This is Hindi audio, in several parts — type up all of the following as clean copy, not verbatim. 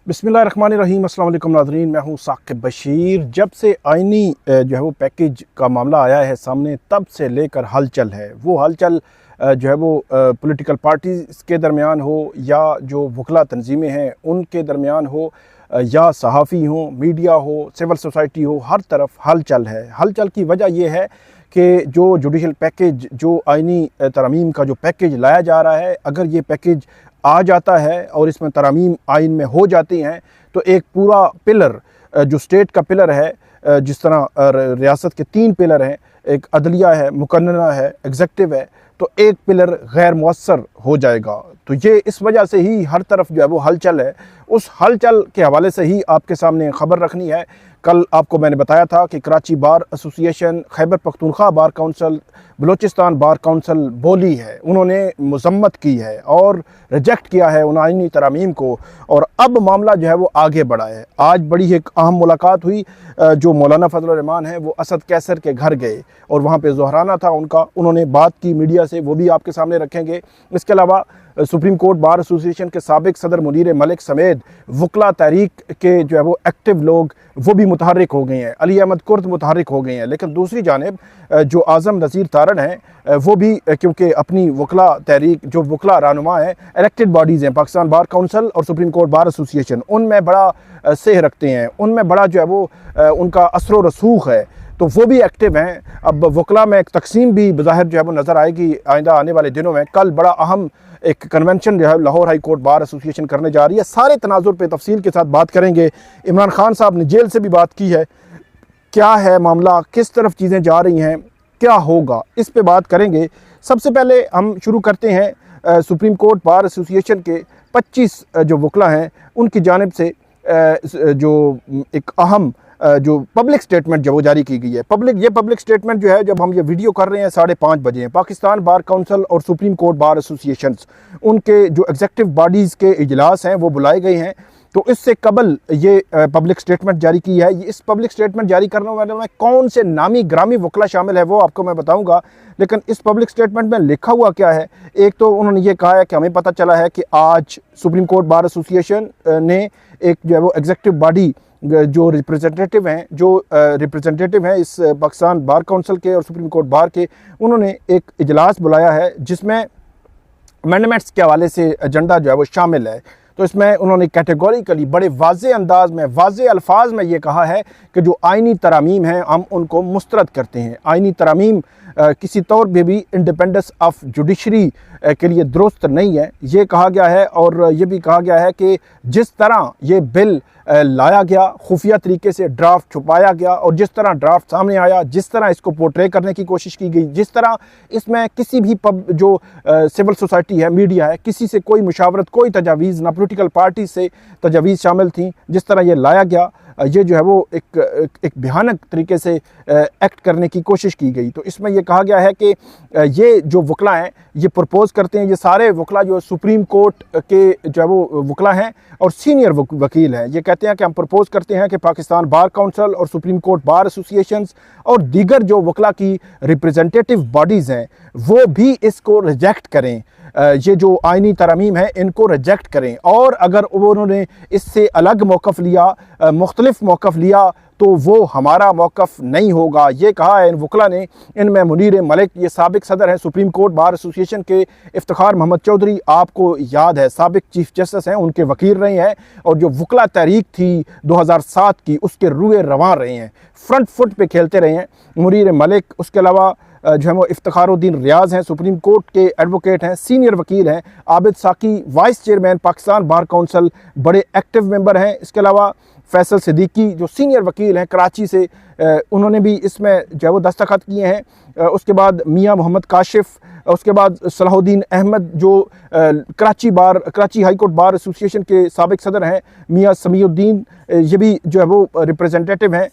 बिस्मिल्लाहिर्रहमानिर्रहीम। अस्सलाम वालेकुम नाज़रीन, मैं हूँ साकिब बशीर। जब से आइनी जो है वो पैकेज का मामला आया है सामने, तब से लेकर हलचल है। वो हलचल जो है वो पॉलिटिकल पार्टीज़ के दरमियान हो या जो वकला तंजीमें हैं उनके दरमियान हो या सहाफ़ी हो, मीडिया हो, सिविल सोसाइटी हो, हर तरफ हलचल है। हलचल की वजह यह है कि जो जुडिशल पैकेज, जो आइनी तरमीम का जो पैकेज लाया जा रहा है, अगर ये पैकेज आ जाता है और इसमें तरमीम आइन में हो जाती हैं तो एक पूरा पिलर जो स्टेट का पिलर है, जिस तरह रियासत के 3 पिलर हैं, एक अदलिया है, मुकन्नना है, एग्जेक्टिव है, तो एक पिलर गैर मुअस्सर हो जाएगा। तो ये इस वजह से ही हर तरफ जो है वो हलचल है। उस हलचल के हवाले से ही आपके सामने ख़बर रखनी है। कल आपको मैंने बताया था कि Karachi bar association, Khyber Pakhtunkhwa bar council, Balochistan bar council बोली है, उन्होंने मज़म्मत की है और रिजेक्ट किया है उन आइनी तरामीम को। और अब मामला जो है वो आगे बढ़ा है। आज बड़ी एक अहम मुलाकात हुई। जो मौलाना फजल रहमान हैं वो असद कैसर के घर गए और वहाँ पे ज़ोहराना था उनका, उन्होंने बात की मीडिया से, वो भी आपके सामने रखेंगे। इसके अलावा सुप्रीम कोर्ट बार एसोसिएशन के साबिक सदर मुनीर मलिक समेत वकला तहरीक के जो है वो एक्टिव लोग वो भी मुतहर्रिक हो गए हैं। अली अहमद कुर्द मुतहर्रिक हो गए हैं। लेकिन दूसरी जानिब जो आज़म नज़ीर तारण हैं वो भी, क्योंकि अपनी वकला तहरीक, जो वकला रहनुमा हैं, इलेक्टेड बॉडीज़ हैं, पाकिस्तान बार काउंसिल और सुप्रीम कोर्ट बार एसोसिएशन, उनमें बड़ा सेह रखते हैं, उनमें बड़ा जो है वो उनका असर व रसूख है, तो वो भी एक्टिव हैं। अब वकला में एक तकसीम भी बज़ाहिर जो है वो नज़र आएगी आइंदा आने वाले दिनों में। कल बड़ा अहम एक कन्वेंशन जो है Lahore high court bar association करने जा रही है। सारे तनाजुर पे तफसील के साथ बात करेंगे। इमरान खान साहब ने जेल से भी बात की है, क्या है मामला, किस तरफ चीज़ें जा रही हैं, क्या होगा, इस पे बात करेंगे। सबसे पहले हम शुरू करते हैं सुप्रीम कोर्ट बार एसोसिएशन के 25 जो वकला हैं उनकी जानिब से जो एक अहम जो पब्लिक स्टेटमेंट जो वो जारी की गई है। ये पब्लिक स्टेटमेंट जो है, जब हम ये वीडियो कर रहे हैं 5:30 बजे हैं, पाकिस्तान बार काउंसिल और सुप्रीम कोर्ट बार एसोसिएशंस, उनके जो एग्जेक्टिव बॉडीज़ के इजलास हैं वो बुलाए गए हैं। तो इससे कबल ये पब्लिक स्टेटमेंट जारी की है। इस पब्लिक स्टेटमेंट जारी करने वाले में कौन से नामी ग्रामी वकला शामिल है वो आपको मैं बताऊंगा। लेकिन इस पब्लिक स्टेटमेंट में लिखा हुआ क्या है, एक तो उन्होंने ये कहा है कि हमें पता चला है कि आज सुप्रीम कोर्ट बार एसोसिएशन ने एक जो है वो एग्जेक्टिव बॉडी जो रिप्रेजेंटेटिव हैं इस पाकिस्तान बार काउंसिल के और सुप्रीम कोर्ट बार के, उन्होंने एक इजलास बुलाया है जिसमें अमेंडमेंट्स के हवाले से एजेंडा जो है वो शामिल है। तो इसमें उन्होंने कैटेगोरिकली बड़े वाज़े अंदाज में, वाज़े अल्फाज में ये कहा है कि जो आइनी तरामीम हैं हम उनको मुस्तरद करते हैं। आइनी तरामीम किसी तौर पे भी इंडिपेंडेंस ऑफ जुडिशरी के लिए दुरुस्त नहीं है, ये कहा गया है। और ये भी कहा गया है कि जिस तरह ये बिल लाया गया, खुफिया तरीके से ड्राफ्ट छुपाया गया और जिस तरह ड्राफ्ट सामने आया, जिस तरह इसको पोर्ट्रे करने की कोशिश की गई, जिस तरह इसमें किसी भी जो सिविल सोसाइटी है, मीडिया है, किसी से कोई मुशावरत, कोई तजावीज़, ना पोलिटिकल पार्टी से तजावीज़ शामिल थी, जिस तरह ये लाया गया, ये जो है वो एक भयानक तरीके से एक्ट करने की कोशिश की गई। तो इसमें ये कहा गया है कि ये जो वकला हैं ये प्रपोज करते हैं, ये सारे वकला जो सुप्रीम कोर्ट के जो है वो वकला हैं और सीनियर वकील हैं, ये कहते हैं कि हम प्रपोज करते हैं कि पाकिस्तान बार काउंसिल और सुप्रीम कोर्ट बार एसोसिएशंस और दीगर जो वकला की रिप्रेजेंटेटिव बॉडीज़ हैं वो भी इसको रिजेक्ट करें। ये जो आइनी तरमीम है इनको रिजेक्ट करें, और अगर उन्होंने इससे अलग मौक़िफ़ लिया, मुख्तलिफ मौक़िफ़ लिया, तो वो हमारा मौक़िफ़ नहीं होगा। ये कहा है इन वकला ने। इनमें मुनीर मलिक, ये साबिक सदर हैं सुप्रीम कोर्ट बार एसोसिएशन के। इफ्तिखार मोहम्मद चौधरी, आपको याद है, साबिक चीफ जस्टिस हैं, उनके वकील रहे हैं और जो वकला तहरीक थी 2007 की, उसके रुए रवां रहे हैं, फ्रंट फुट पे खेलते रहे हैं मुनीर मलिक। उसके अलावा जो है वो इफ्तिखारुद्दीन रियाज हैं, सुप्रीम कोर्ट के एडवोकेट हैं, सीनियर वकील हैं। आबिद साकी, vice chairman Pakistan bar council, बड़े एक्टिव मेंबर हैं। इसके अलावा फैसल सिद्दीकी जो सीनियर वकील हैं कराची से, उन्होंने भी इसमें जो है वो दस्तखत किए हैं। उसके बाद मियां मोहम्मद काशिफ, उसके बाद सलाहुद्दीन अहमद जो Karachi high court bar association के साबिक सदर हैं, मियां समीउद्दीन, ये भी जो है वो रिप्रेजेंटेटिव हैं।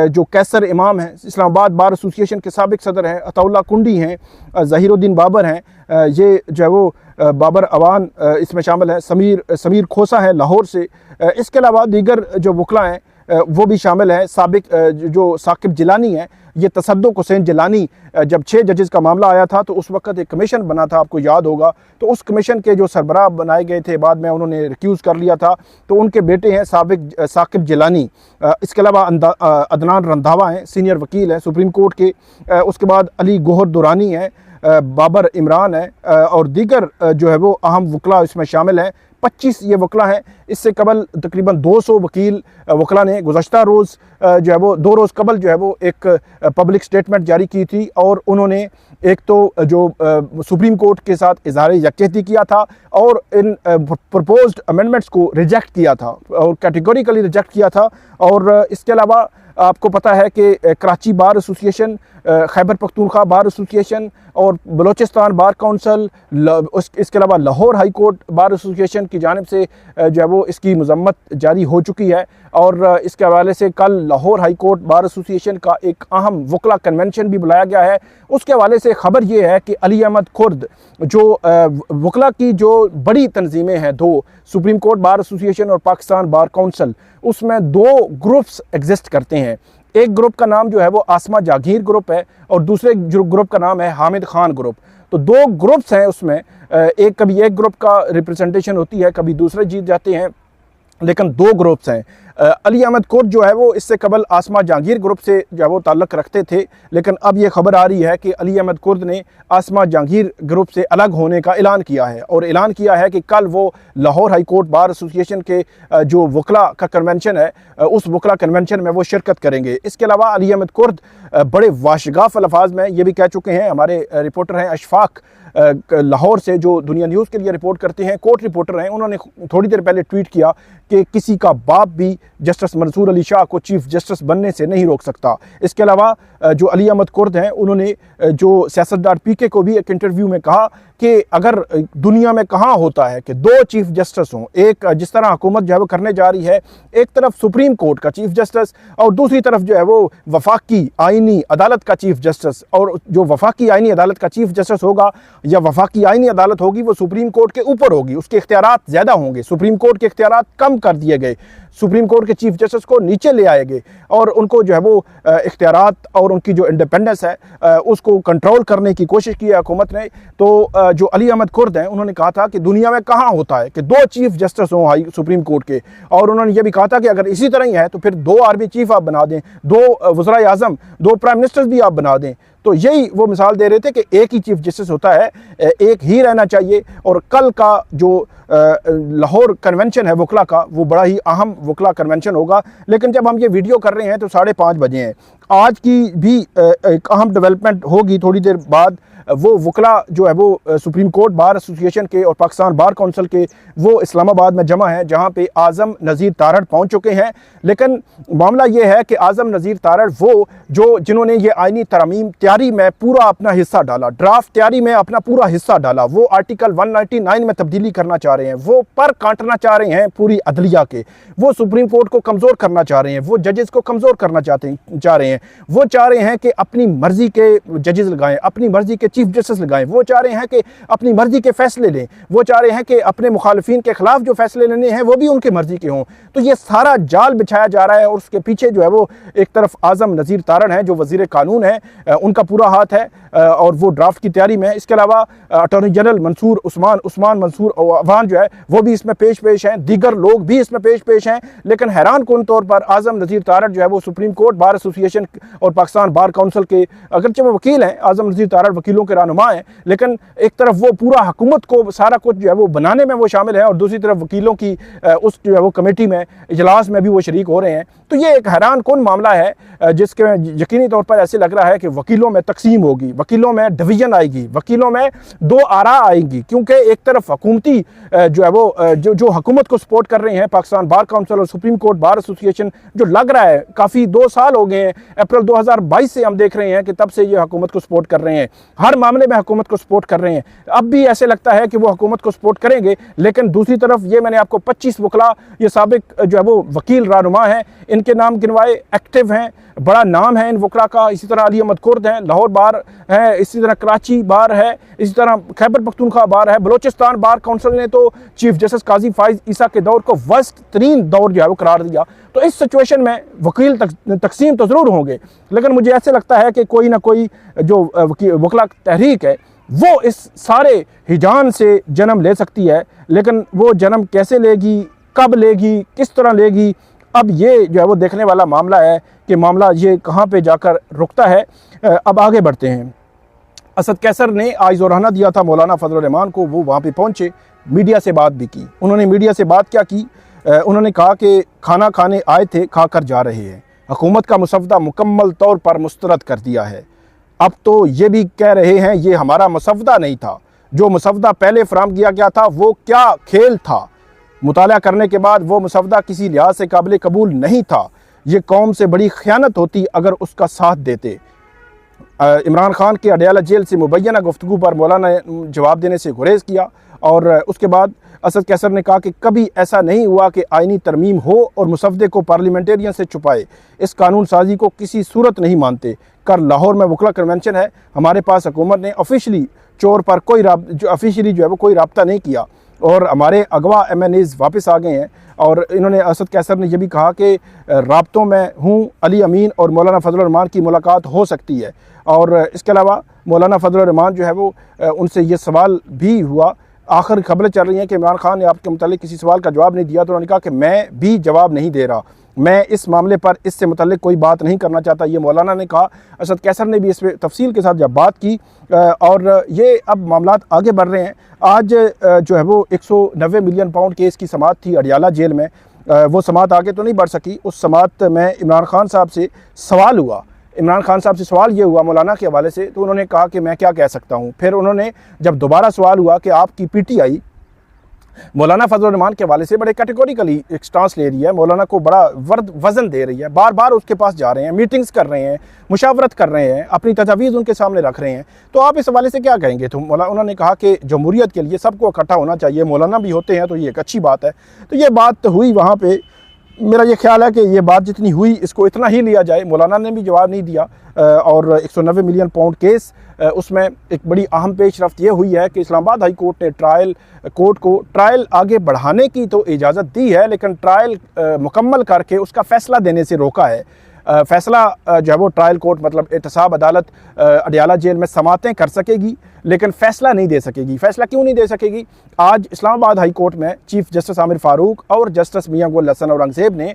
जो कैसर इमाम हैं, इस्लामाबाद बार एसोसिएशन के साबिक सदर हैं। अताउल्ला कुंडी हैं, ज़हीरुद्दीन बाबर हैं, ये जो है वो बाबर अवान इसमें शामिल है। समीर खोसा है लाहौर से। इसके अलावा दीगर जो वकला हैं वो भी शामिल हैं। साबिक जो साकिब जिलानी है, ये तसद्दुक हुसैन जिलानी, जब 6 जजेस का मामला आया था तो उस वक्त एक कमीशन बना था, आपको याद होगा, तो उस कमीशन के जो सरबराह बनाए गए थे बाद में उन्होंने रिक्यूज़ कर लिया था, तो उनके बेटे हैं साकिब जिलानी। इसके अलावा अदनान रंधावा हैं, सीनियर वकील हैं सुप्रीम कोर्ट के। उसके बाद अली गोहर दुरानी हैं, बाबर इमरान है, और दीगर जो है वो अहम वकला इसमें शामिल हैं। 25 ये वकला हैं। इससे कबल तकरीबन 200 वकील वकला ने गुज़श्ता रोज़ जो है वो 2 रोज़ कबल जो है वो एक पब्लिक स्टेटमेंट जारी की थी, और उन्होंने एक तो जो सुप्रीम कोर्ट के साथ इज़हार यकजहती किया था और इन प्रपोज्ड अमेंडमेंट्स को रिजेक्ट किया था और कैटेगोरिकली रिजेक्ट किया था। और इसके अलावा आपको पता है कि Karachi bar association, Khyber Pakhtunkhwa bar association और बलूचिस्तान बार काउंसिल, इसके अलावा Lahore high court bar association की जानिब से जो है वो इसकी मजम्मत जारी हो चुकी है। और इसके हवाले से कल Lahore high court bar association का एक अहम वकला कन्वेंशन भी बुलाया गया है। उसके हवाले से ख़बर ये है कि अली अहमद खुर्द, जो वकला की जो बड़ी तंजीमें हैं 2, सुप्रीम कोर्ट बार एसोसिएशन और पाकिस्तान बार काउंसिल, उसमें 2 ग्रुप्स एग्जिस्ट करते हैं। एक ग्रुप का नाम जो है वो आसमा जागीर ग्रुप है और दूसरे ग्रुप का नाम है हामिद खान ग्रुप। तो 2 ग्रुप्स हैं उसमें, कभी एक ग्रुप का रिप्रेजेंटेशन होती है, कभी दूसरे जीत जाते हैं, लेकिन 2 ग्रुप्स हैं। अली अहमद खुर्द जो है वो इससे कबल आसमा जहांगीर ग्रुप से जो है वो ताल्लुक़ रखते थे, लेकिन अब ये खबर आ रही है कि अली अहमद खुर्द ने आसमा जहांगीर ग्रुप से अलग होने का ऐलान किया है, और ऐलान किया है कि कल वो Lahore high court bar association के जो वकला का कन्वेंशन है, उस वकला कन्वेंशन में वो शिरकत करेंगे। इसके अलावा अली अहमद खुर्द बड़े वाशगाफ अल्फाज में ये भी कह चुके हैं, हमारे रिपोर्टर हैं अशफाक लाहौर से जो दुनिया न्यूज़ के लिए रिपोर्ट करते हैं, कोर्ट रिपोर्टर हैं, उन्होंने थोड़ी देर पहले ट्वीट किया कि किसी का बाप भी जस्टिस मंसूर अली शाह को चीफ जस्टिस बनने से नहीं रोक सकता। इसके अलावा जो अली अहमद खुर्द हैं, उन्होंने जो सियासतदान पीके को भी एक इंटरव्यू में कहा कि अगर दुनिया में कहाँ होता है कि 2 चीफ जस्टिस हों, एक जिस तरह हुकूमत जो है वो करने जा रही है, एक तरफ सुप्रीम कोर्ट का चीफ जस्टिस और दूसरी तरफ जो है वो वफाकी आइनी अदालत का चीफ जस्टिस, और जो वफाकी आइनी अदालत का चीफ जस्टिस होगा या वफाकी आइनी अदालत होगी वो सुप्रीम कोर्ट के ऊपर होगी, उसके इख्तियारात ज़्यादा होंगे। सुप्रीम कोर्ट के इख्तियारात कम कर दिए गए, सुप्रीम कोर्ट के चीफ जस्टिस को नीचे ले आए गए और उनको जो है वो इख्तियारात और उनकी जो इंडिपेंडेंस है उसको कंट्रोल करने की कोशिश की है हुकूमत ने। तो जो अली अहमद खुर्द हैं, उन्होंने कहा था कि दुनिया में कहाँ होता है कि 2 चीफ जस्टिस हों हाई सुप्रीम कोर्ट के, और उन्होंने ये भी कहा था कि अगर इसी तरह ही है तो फिर 2 आर्मी चीफ आप बना दें, 2 वज़राए आज़म, 2 प्राइम मिनिस्टर्स भी आप बना दें। तो यही वो मिसाल दे रहे थे कि एक ही चीफ जस्टिस होता है, एक ही रहना चाहिए। और कल का जो लाहौर कन्वेंशन है वकला का, वो बड़ा ही अहम वकला कन्वेंशन होगा। लेकिन जब हम ये वीडियो कर रहे हैं तो 5:30 बजे हैं। आज की भी एक अहम डेवलपमेंट होगी थोड़ी देर बाद। वो वकला जो है वो सुप्रीम कोर्ट बार एसोसिएशन के और पाकिस्तान बार काउंसिल के, वो इस्लामाबाद में जमा है, जहाँ पे आज़म नज़ीर तारड़ पहुँच चुके हैं। लेकिन मामला ये है कि आज़म नज़ीर तारड़ वो जिन्होंने ये आइनी तरमीम तैयारी में पूरा अपना हिस्सा डाला, ड्राफ्ट तैयारी में अपना पूरा हिस्सा डाला, वो आर्टिकल 199 में तब्दीली करना चाह रहे हैं, वो पर काटना चाह रहे हैं पूरी अदलिया के, वो सुप्रीम कोर्ट को कमज़ोर करना चाह रहे हैं, वो जजेस को कमज़ोर करना चाह रहे हैं, वो चाह रहे हैं कि अपनी मर्जी के जजेस लगाएं, अपनी मर्जी के चीफ जस्टिस लगाएं, वो चाह रहे हैं कि अपनी मर्जी के फैसले लें, वो चाह रहे हैं कि अपने मुखालिफिन के खिलाफ जो फैसले लेने हैं वो भी उनकी मर्जी के हों। तो ये सारा जाल बिछाया जा रहा है, और उसके पीछे जो है वो एक तरफ आज़म नज़ीर तारड़ हैं जो वज़ीर कानून है, उनका पूरा हाथ है और वो ड्राफ्ट की तैयारी में। इसके अलावा अटॉर्नी जनरल उस्मान मंसूर अवान जो है वो भी इसमें पेश हैं, दीगर लोग भी इसमें पेश हैं। लेकिन हैरान कुन तौर पर आज़म नज़ीर तारड़ जो है वो सुप्रीम कोर्ट बार एसोसिएशन और पाकिस्तान बार काउंसिल के, अगरचे वो वकील हैं, आज़म नज़ीर तारड़ वकीलों के रहनुमा हैं, लेकिन एक तरफ वो पूरा हुकूमत को सारा कुछ जो है वो बनाने में वो शामिल है, और दूसरी तरफ वकीलों की उस जो है वो कमेटी में, इजलास में भी वो शरीक हो रहे हैं। तो ये एक हैरान कुन मामला है जिसके यकीनी तौर पर ऐसे लग रहा है कि वकीलों में तकसीम होगी, वकीलों में डिवीजन आएगी, वकीलों में 2 आरा आएंगी, क्योंकि एक तरफ हुकूमती जो है वो जो हुकूमत को सपोर्ट कर रहे हैं पाकिस्तान बार काउंसिल और सुप्रीम कोर्ट बार एसोसिएशन, जो लग रहा है काफ़ी 2 साल हो गए हैं, अप्रैल 2022 से हम देख रहे हैं कि तब से ये हुकूमत को सपोर्ट कर रहे हैं। हर मामले में हुकूमत को सपोर्ट कर रहे हैं। अब भी ऐसे लगता है कि वो हुकूमत को सपोर्ट करेंगे, लेकिन दूसरी तरफ ये मैंने आपको 25 वकला, ये साबिक जो है वो वकील रहनुमा हैं, इनके नाम गिनवाए, एक्टिव हैं, बड़ा नाम है इन वकला का। इसी तरह अली अहमद कुर्द हैं, लाहौर बार है, इसी तरह कराची बार है, इसी तरह खैबर पख्तूनख्वा बार है, बलोचिस्तान बार काउंसिल ने तो चीफ जस्टिस काजी फाइज ईसा के दौर को वर्स्ट तरीन दौर जो है वो करार दिया। तो इस सिचुएशन में वकील तकसीम तो ज़रूर होंगे, लेकिन मुझे ऐसे लगता है कि कोई ना कोई जो वकला तहरीक है वो इस सारे हिजान से जन्म ले सकती है, लेकिन वो जन्म कैसे लेगी, कब लेगी, किस तरह लेगी, अब ये जो है वो देखने वाला मामला है कि मामला ये कहाँ पे जाकर रुकता है। अब आगे बढ़ते हैं। असद कैसर ने आज जोराना दिया था मौलाना फजल रहमान को, वो वहाँ पे पहुँचे, मीडिया से बात भी की। उन्होंने मीडिया से बात क्या की, उन्होंने कहा कि खाना खाने आए थे, खा कर जा रहे हैं, हुकूमत का मुसवदा मुकम्मल तौर पर मुस्तरद कर दिया है। अब तो ये भी कह रहे हैं ये हमारा मुसवदा नहीं था, जो मुसवदा पहले फराहम किया गया था वो क्या खेल था, मुताला करने के बाद वो मुसवदा किसी लिहाज से काबिल कबूल नहीं था, ये कौम से बड़ी ख़यानत होती अगर उसका साथ देते। इमरान खान के अडयाला जेल से मुबैना गुफ्तगू पर मौलाना ने जवाब देने से गुरेज किया, और उसके बाद असद कैसर ने कहा कि कभी ऐसा नहीं हुआ कि आइनी तरमीम हो और मुसवदे को पार्लियामेंटेरियन से छुपाए, इस कानून साजी को किसी सूरत नहीं मानते। कल लाहौर में वकला कन्वेंशन है, हमारे पास हुकूमत ने ऑफिशियली चोर पर कोई ऑफिशियली जो है वो कोई रब्ता नहीं किया, और हमारे अगवा MNAs वापस आ गए हैं। और इन्होंने असद कैसर ने यह भी कहा कि राब्तों में हूँ, अली अमीन और मौलाना फजल रहमान की मुलाकात हो सकती है। और इसके अलावा मौलाना फजल रहमान जो है वो उनसे ये सवाल भी हुआ, आखिर खबरें चल रही हैं कि इमरान खान ने आपके मुतालिक किसी सवाल का जवाब नहीं दिया, तो उन्होंने कहा कि मैं भी जवाब नहीं दे रहा, मैं इस मामले पर इससे मुताल्लिक कोई बात नहीं करना चाहता, ये मौलाना ने कहा। असद कैसर ने भी इस पर तफसील के साथ जब बात की, और ये अब मामलात आगे बढ़ रहे हैं। आज जो है वो 190 मिलियन पाउंड केस की समाअत थी अडयाला जेल में, वो समाअत आगे तो नहीं बढ़ सकी। उस समाअत में इमरान खान साहब से सवाल हुआ, इमरान खान साहब से सवाल ये हुआ मौलाना के हवाले से, तो उन्होंने कहा कि मैं क्या कह सकता हूँ। फिर उन्होंने जब दोबारा सवाल हुआ कि आपकी PTI मौलाना फजल रहमान के हवाले से बड़े कैटेगोरिकली एक स्टांस ले रही है, मौलाना को बड़ा वज़न दे रही है, बार बार उसके पास जा रहे हैं, मीटिंग्स कर रहे हैं, मुशावरत कर रहे हैं, अपनी तजावीज़ उनके सामने रख रहे हैं, तो आप इस हवाले से क्या कहेंगे। तो उन्होंने कहा कि जमहूरियत के लिए सबको इकट्ठा होना चाहिए, मौलाना भी होते हैं तो ये एक अच्छी बात है। तो ये बात हुई वहाँ पर, मेरा ये ख्याल है कि ये बात जितनी हुई इसको इतना ही लिया जाए। मौलाना ने भी जवाब नहीं दिया, और 190 मिलियन पाउंड केस, उसमें एक बड़ी अहम पेशरफ्त ये हुई है कि इस्लामाबाद हाई कोर्ट ने कोर्ट को ट्रायल आगे बढ़ाने की तो इजाज़त दी है, लेकिन ट्रायल मुकम्मल करके उसका फ़ैसला देने से रोका है। फ़ैसला जो है वो ट्रायल कोर्ट मतलब एहतसाब अदालत अडयाला जेल में समातें कर सकेगी, लेकिन फ़ैसला नहीं दे सकेगी। फ़ैसला क्यों नहीं दे सकेगी? आज इस्लामाबाद हाई कोर्ट में चीफ जस्टिस आमिर फ़ारूक और जस्टिस मियां गुल हसन औरंगज़ेब ने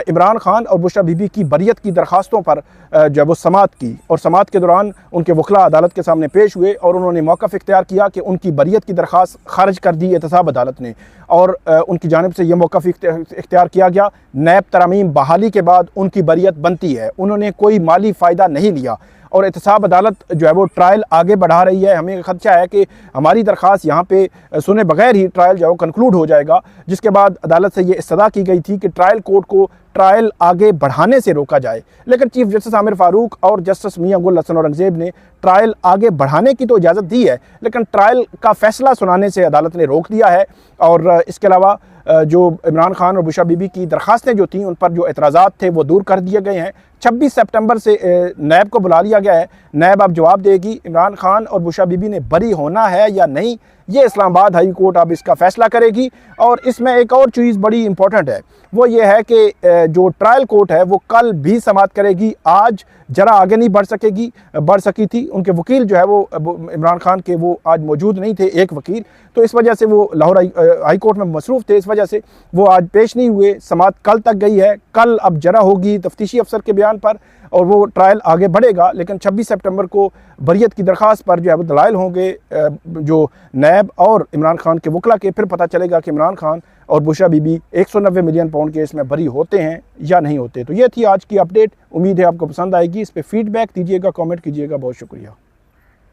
इमरान खान और बुशरा बीबी की बरियत की दरख्वास्तों पर जो है वो समात की, और समात के दौरान उनके वकला अदालत के सामने पेश हुए और उन्होंने मौक़िफ़ इख्तियार किया कि उनकी बरियत की दरख्वास्त खारिज कर दी एहतसाब अदालत ने, और उनकी जानिब से यह मौक़िफ़ इख्तियार किया गया नैब तरमीम बहाली के बाद उनकी बरियत बनती है। उन्होंने कोई माली फ़ायदा नहीं लिया, और एहतसाब अदालत जो है वो ट्रायल आगे बढ़ा रही है। हमें खदशा है कि हमारी दरख्वास्त यहाँ पे सुने बगैर ही ट्रायल जो है वो कंक्लूड हो जाएगा, जिसके बाद अदालत से ये इस्तदा की गई थी कि ट्रायल कोर्ट को ट्रायल आगे बढ़ाने से रोका जाए, लेकिन चीफ जस्टिस आमिर फ़ारूक और जस्टिस मियां गुल हसन औरंगज़ेब ने ट्रायल आगे बढ़ाने की तो इजाज़त दी है, लेकिन ट्रायल का फ़ैसला सुनाने से अदालत ने रोक दिया है। और इसके अलावा जो इमरान खान और बुशरा बीबी की दरख्वास्तें जो थीं उन पर जो एतराज़ात थे वो दूर कर दिए गए हैं। 26 सितंबर से नैब को बुला लिया गया है, नैब अब जवाब देगी इमरान खान और बुशरा बीबी ने बरी होना है या नहीं, ये इस्लामाबाद हाई कोर्ट अब इसका फ़ैसला करेगी। और इसमें एक और चीज़ बड़ी इंपॉर्टेंट है, वो ये है कि जो ट्रायल कोर्ट है वो कल भी समाअत करेगी, आज ज़रा आगे नहीं बढ़ सकी थी। उनके वकील जो है वो इमरान खान के वो आज मौजूद नहीं थे, एक वकील, तो इस वजह से वो लाहौर हाई कोर्ट में मसरूफ़ थे, इस वजह से वो आज पेश नहीं हुए। समाअत कल तक गई है, कल अब जरा होगी तफ्तीशी अफसर के बयान पर और वो ट्रायल आगे बढ़ेगा, लेकिन 26 सितंबर को बरियत की दरख्वास्त पर जो है वो दलाइल होंगे जो नैब और इमरान खान के वकला के, फिर पता चलेगा कि इमरान खान और Bushra Bibi 190 million pound case में बरी होते हैं या नहीं होते। तो ये थी आज की अपडेट, उम्मीद है आपको पसंद आएगी। इस पर फीडबैक दीजिएगा, कमेंट कीजिएगा। बहुत शुक्रिया।